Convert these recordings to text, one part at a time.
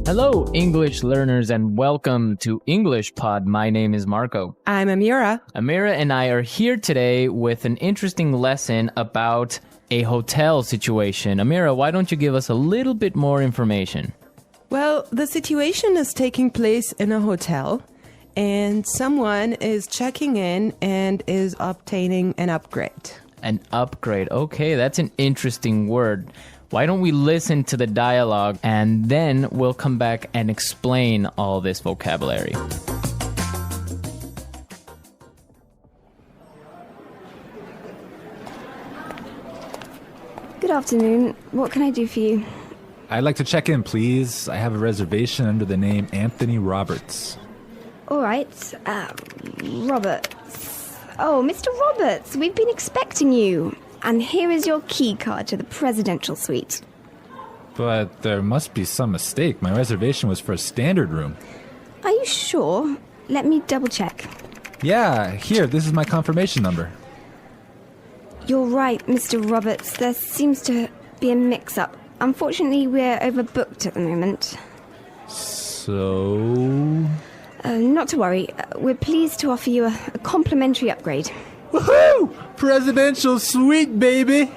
Hello, English learners, and welcome to English Pod. My name is Marco. I'm Amira. Amira and I are here today with an interesting lesson about a hotel situation. Amira, why don't you give us a little bit more information? Well, the situation is taking place in a hotel, and someone is checking in and is obtaining an upgrade. An upgrade. Okay, that's an interesting word. Why don't we listen to the dialogue and then we'll come back and explain all this vocabulary. Good afternoon. What can I do for you? I'd like to check in, please. I have a reservation under the name Anthony Roberts. All right. Roberts. Oh, Mr. Roberts, we've been expecting you. And here is your key card to the presidential suite. But there must be some mistake. My reservation was for a standard room. Are you sure? Let me double check. Yeah, here, this is my confirmation number. You're right, Mr. Roberts. There seems to be a mix-up. Unfortunately, we're overbooked at the moment. So... Not to worry. We're pleased to offer you a complimentary upgrade. Woohoo! Presidential suite, baby!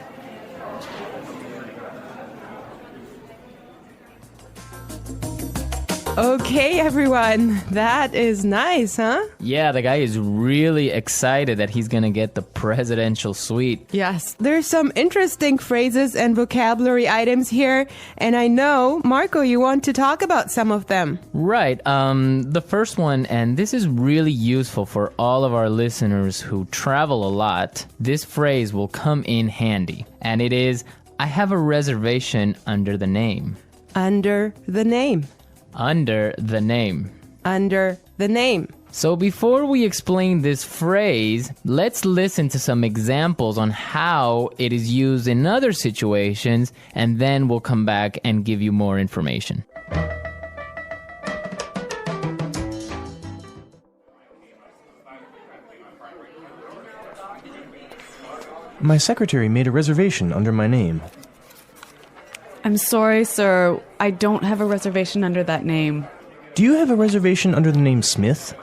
Okay, everyone. That is nice, huh? Yeah, the guy is really excited that he's going to get the presidential suite. Yes. There's some interesting phrases and vocabulary items here, and I know, Marco, you want to talk about some of them. Right. The first one, and this is really useful for all of our listeners who travel a lot. This phrase will come in handy, and it is, I have a reservation under the name. Under the name. Under the name. Under the name. So before we explain this phrase, let's listen to some examples on how it is used in other situations, and then we'll come back and give you more information. My secretary made a reservation under my name. I'm sorry, sir. I don't have a reservation under that name. Do you have a reservation under the name Smith?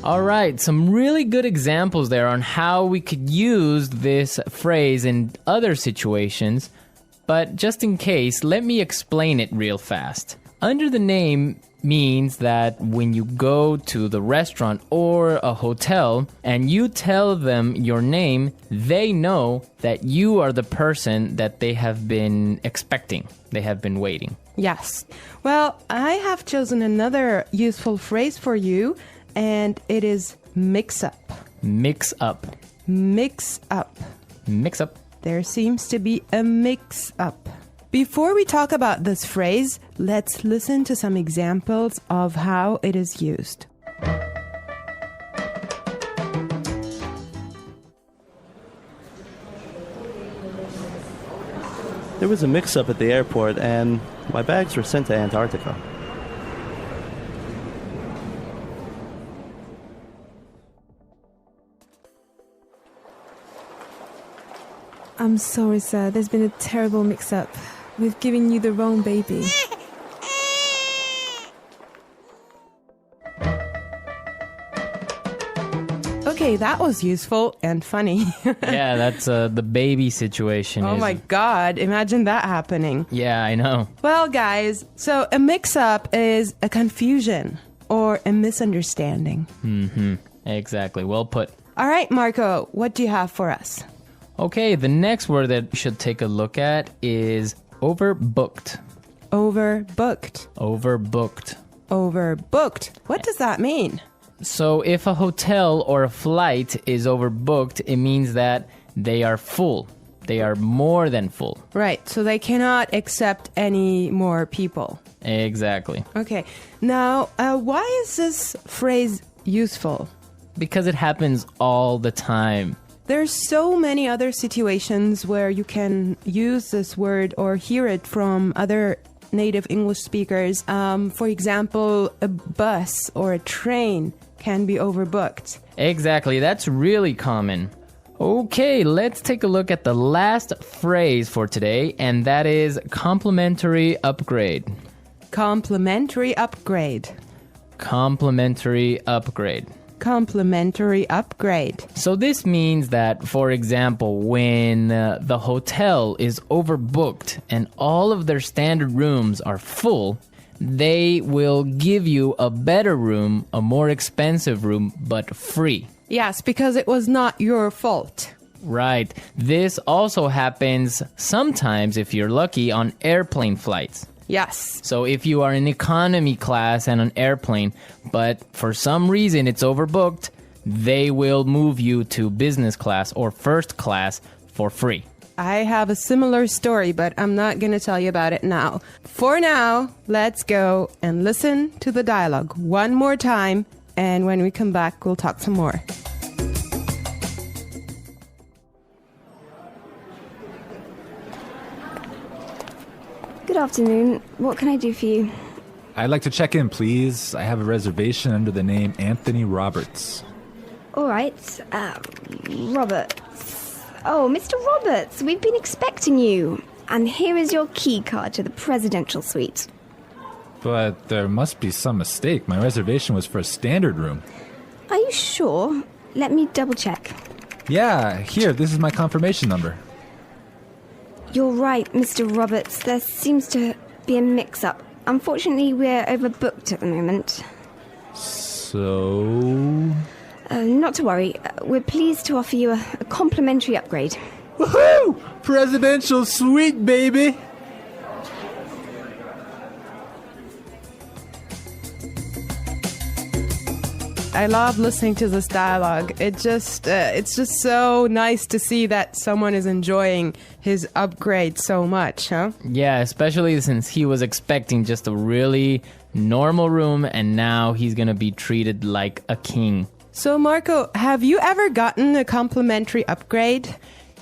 All right, some really good examples there on how we could use this phrase in other situations. But just in case, let me explain it real fast. Under the name means that when you go to the restaurant or a hotel and you tell them your name, they know that you are the person that they have been expecting. They have been waiting. Yes. Well, I have chosen another useful phrase for you, and it is mix up. Mix up. Mix up. Mix up. There seems to be a mix up. Before we talk about this phrase, let's listen to some examples of how it is used. There was a mix-up at the airport and my bags were sent to Antarctica. I'm sorry, sir. There's been a terrible mix-up. We've given you the wrong baby. Okay, that was useful and funny. Yeah, that's the baby situation. Oh my God, imagine that happening. Yeah, I know. Well, guys, so a mix-up is a confusion or a misunderstanding. Mm-hmm. Exactly. Well put. All right, Marco, what do you have for us? Okay, the next word that we should take a look at is overbooked. Overbooked. Overbooked. Overbooked. What does that mean? So if a hotel or a flight is overbooked, it means that they are full. They are more than full. Right, so they cannot accept any more people. Exactly. Okay, now why is this phrase useful? Because it happens all the time. There's so many other situations where you can use this word or hear it from other native English speakers. For example, a bus or a train can be overbooked. Exactly, that's really common. Okay, let's take a look at the last phrase for today, and that is complimentary upgrade. Complimentary upgrade. Complimentary upgrade. Complimentary upgrade. So this means that, for example, when the hotel is overbooked and all of their standard rooms are full, they will give you a better room, a more expensive room, but free. Yes, because it was not your fault. Right. This also happens sometimes, if you're lucky, on airplane flights. Yes. So if you are in economy class and an airplane, but for some reason it's overbooked, they will move you to business class or first class for free. I have a similar story, but I'm not going to tell you about it now. For now, let's go and listen to the dialogue one more time, and when we come back, we'll talk some more. Good afternoon. What can I do for you? I'd like to check in, please. I have a reservation under the name Anthony Roberts. All right. Roberts. Oh, Mr. Roberts, we've been expecting you. And here is your key card to the presidential suite. But there must be some mistake. My reservation was for a standard room. Are you sure? Let me double check. Yeah, here, this is my confirmation number. You're right, Mr. Roberts. There seems to be a mix-up. Unfortunately, we're overbooked at the moment. So... Not to worry. We're pleased to offer you a complimentary upgrade. Woohoo! Presidential suite, baby! I love listening to this dialogue. It's just so nice to see that someone is enjoying his upgrade so much, huh? Yeah, especially since he was expecting just a really normal room and now he's going to be treated like a king. So, Marco, have you ever gotten a complimentary upgrade?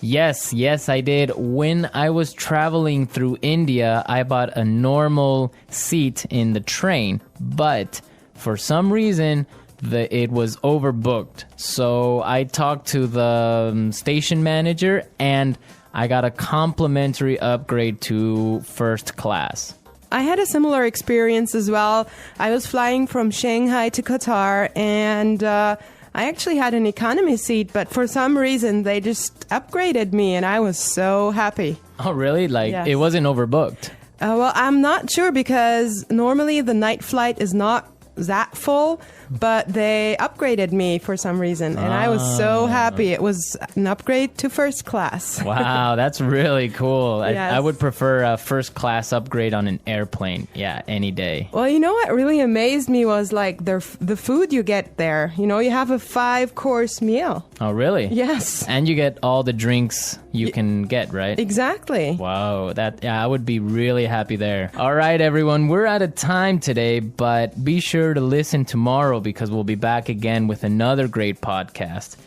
Yes, I did. When I was traveling through India, I bought a normal seat in the train, but for some reason it was overbooked. So I talked to the station manager and I got a complimentary upgrade to first class. I had a similar experience as well. I was flying from Shanghai to Qatar, and I actually had an economy seat, but for some reason they just upgraded me, and I was so happy. Oh, really? Yes. It wasn't overbooked? Well, I'm not sure because normally the night flight is not that full, but they upgraded me for some reason, and I was so happy. It was an upgrade to first class. Wow, that's really cool. Yes. I would prefer a first class upgrade on an airplane. Yeah, any day. Well, you know what really amazed me was like the food you get there. You know, you have a 5-course meal. Oh, really? Yes. And you get all the drinks you can get, right? Exactly. Wow, I would be really happy there. All right, everyone, we're out of time today, but be sure to listen tomorrow because we'll be back again with another great podcast.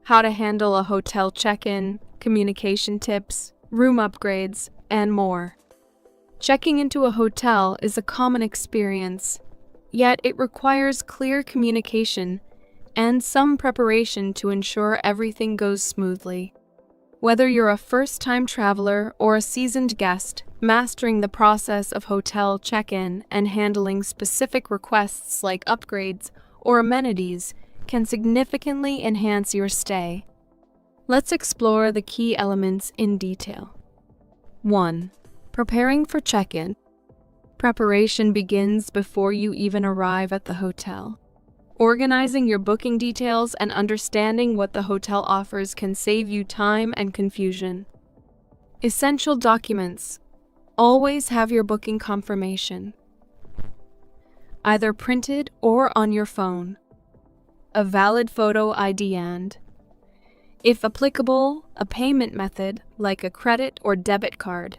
How to handle a hotel check-in, communication tips, room upgrades, and more. Checking into a hotel is a common experience, yet it requires clear communication and some preparation to ensure everything goes smoothly. Whether you're a first-time traveler or a seasoned guest, mastering the process of hotel check-in and handling specific requests like upgrades or amenities can significantly enhance your stay. Let's explore the key elements in detail. 1. Preparing for check-in. Preparation begins before you even arrive at the hotel. Organizing your booking details and understanding what the hotel offers can save you time and confusion. Essential documents. Always have your booking confirmation, either printed or on your phone. A valid photo ID and, if applicable, a payment method like a credit or debit card.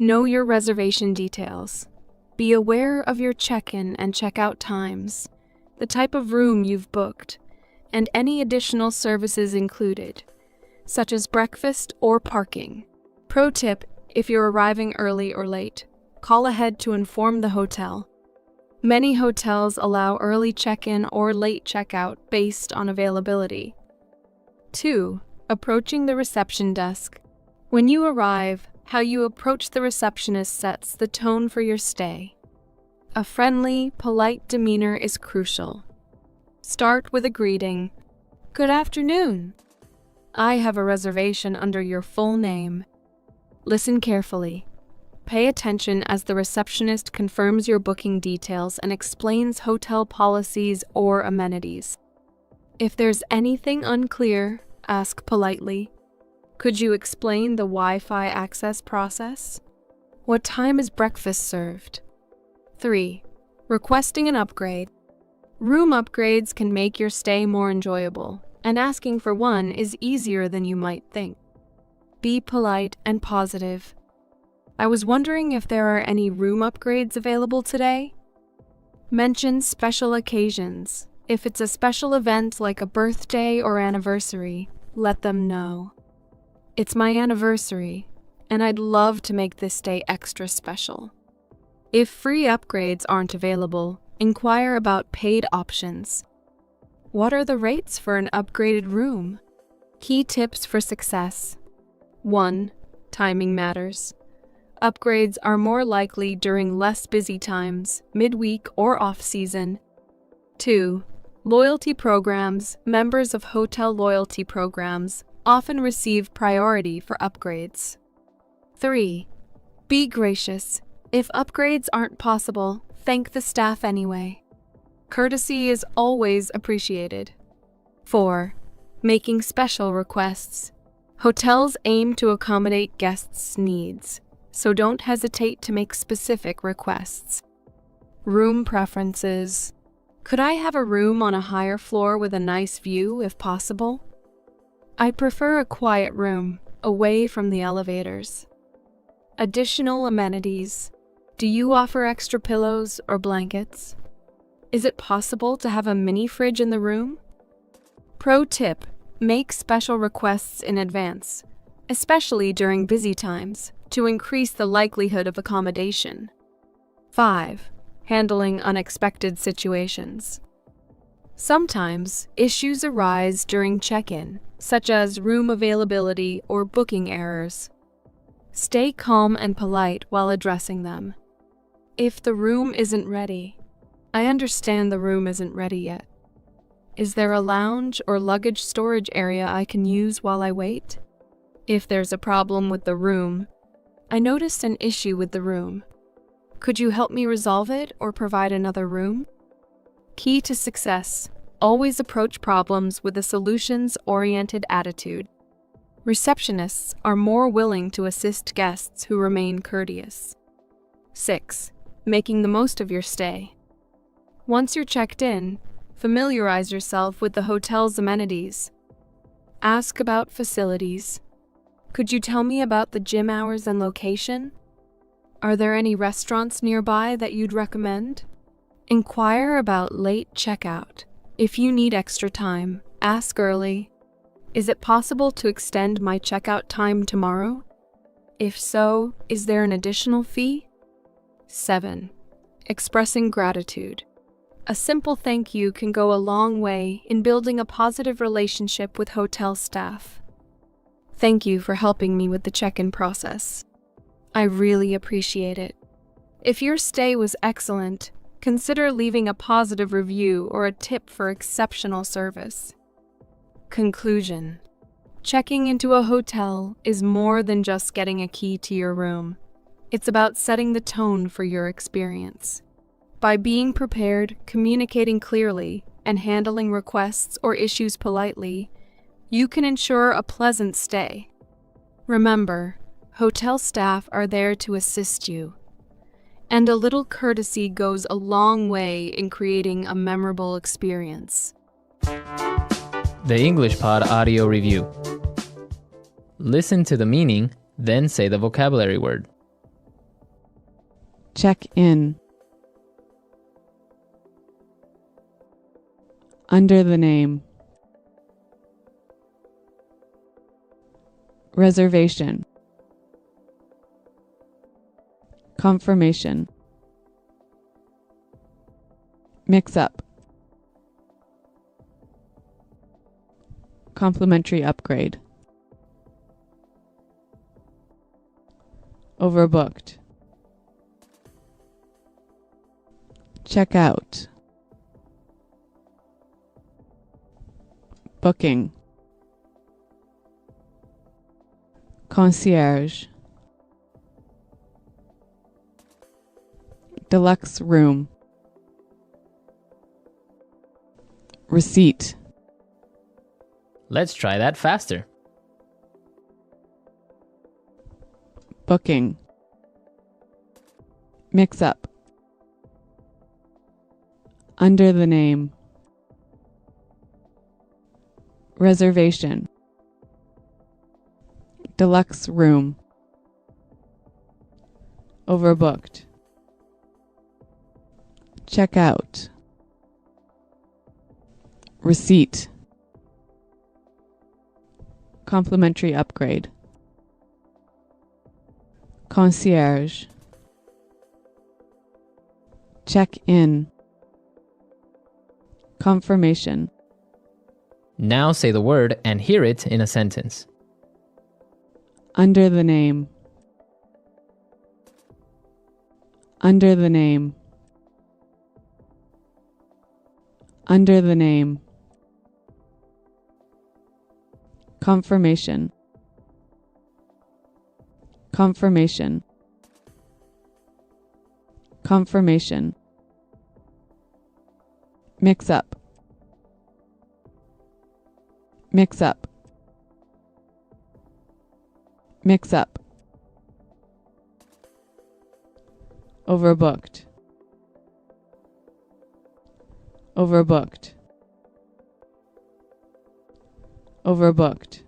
Know your reservation details. Be aware of your check-in and check-out times, the type of room you've booked, and any additional services included, such as breakfast or parking. Pro tip: if you're arriving early or late, call ahead to inform the hotel. Many hotels allow early check-in or late check-out based on availability. 2. Approaching the reception desk. When you arrive, how you approach the receptionist sets the tone for your stay. A friendly, polite demeanor is crucial. Start with a greeting. Good afternoon. I have a reservation under your full name. Listen carefully. Pay attention as the receptionist confirms your booking details and explains hotel policies or amenities. If there's anything unclear, ask politely. Could you explain the Wi-Fi access process? What time is breakfast served? 3. Requesting an upgrade. Room upgrades can make your stay more enjoyable, and asking for one is easier than you might think. Be polite and positive. I was wondering if there are any room upgrades available today? Mention special occasions. If it's a special event like a birthday or anniversary, let them know. It's my anniversary, and I'd love to make this day extra special. If free upgrades aren't available, inquire about paid options. What are the rates for an upgraded room? Key tips for success. 1. Timing matters. Upgrades are more likely during less busy times, midweek or off-season. 2. Loyalty programs. Members of hotel loyalty programs often receive priority for upgrades. 3. Be gracious. If upgrades aren't possible, thank the staff anyway. Courtesy is always appreciated. 4. Making special requests. Hotels aim to accommodate guests' needs, so don't hesitate to make specific requests. Room preferences. Could I have a room on a higher floor with a nice view, if possible? I prefer a quiet room, away from the elevators. Additional amenities. Do you offer extra pillows or blankets? Is it possible to have a mini fridge in the room? Pro tip: make special requests in advance, especially during busy times, to increase the likelihood of accommodation. 5. Handling unexpected situations. Sometimes, issues arise during check-in, such as room availability or booking errors. Stay calm and polite while addressing them. If the room isn't ready, I understand the room isn't ready yet. Is there a lounge or luggage storage area I can use while I wait? If there's a problem with the room, I noticed an issue with the room. Could you help me resolve it or provide another room? Key to success: always approach problems with a solutions-oriented attitude. Receptionists are more willing to assist guests who remain courteous. 6. Making the most of your stay. Once you're checked in, familiarize yourself with the hotel's amenities. Ask about facilities. Could you tell me about the gym hours and location? Are there any restaurants nearby that you'd recommend? Inquire about late checkout. If you need extra time, ask early. Is it possible to extend my checkout time tomorrow? If so, is there an additional fee? 7. Expressing gratitude. A simple thank you can go a long way in building a positive relationship with hotel staff. Thank you for helping me with the check-in process. I really appreciate it. If your stay was excellent, consider leaving a positive review or a tip for exceptional service. Conclusion: checking into a hotel is more than just getting a key to your room. It's about setting the tone for your experience. By being prepared, communicating clearly, and handling requests or issues politely, you can ensure a pleasant stay. Remember, hotel staff are there to assist you, and a little courtesy goes a long way in creating a memorable experience. The English Pod Audio Review. Listen to the meaning, then say the vocabulary word. Check in. Under the name. Reservation. Confirmation. Mix-up. Complimentary upgrade. Overbooked. Check out. Booking. Concierge. Deluxe room. Receipt. Let's try that faster. Booking. Mix-up. Under the name. Reservation. Deluxe room. Overbooked. Check out. Receipt. Complimentary upgrade. Concierge. Check-in. Confirmation. Now say the word and hear it in a sentence. Under the name. Under the name. Under the name. Confirmation. Confirmation. Confirmation. Mix-up. Mix-up. Mix-up. Overbooked. Overbooked. Overbooked.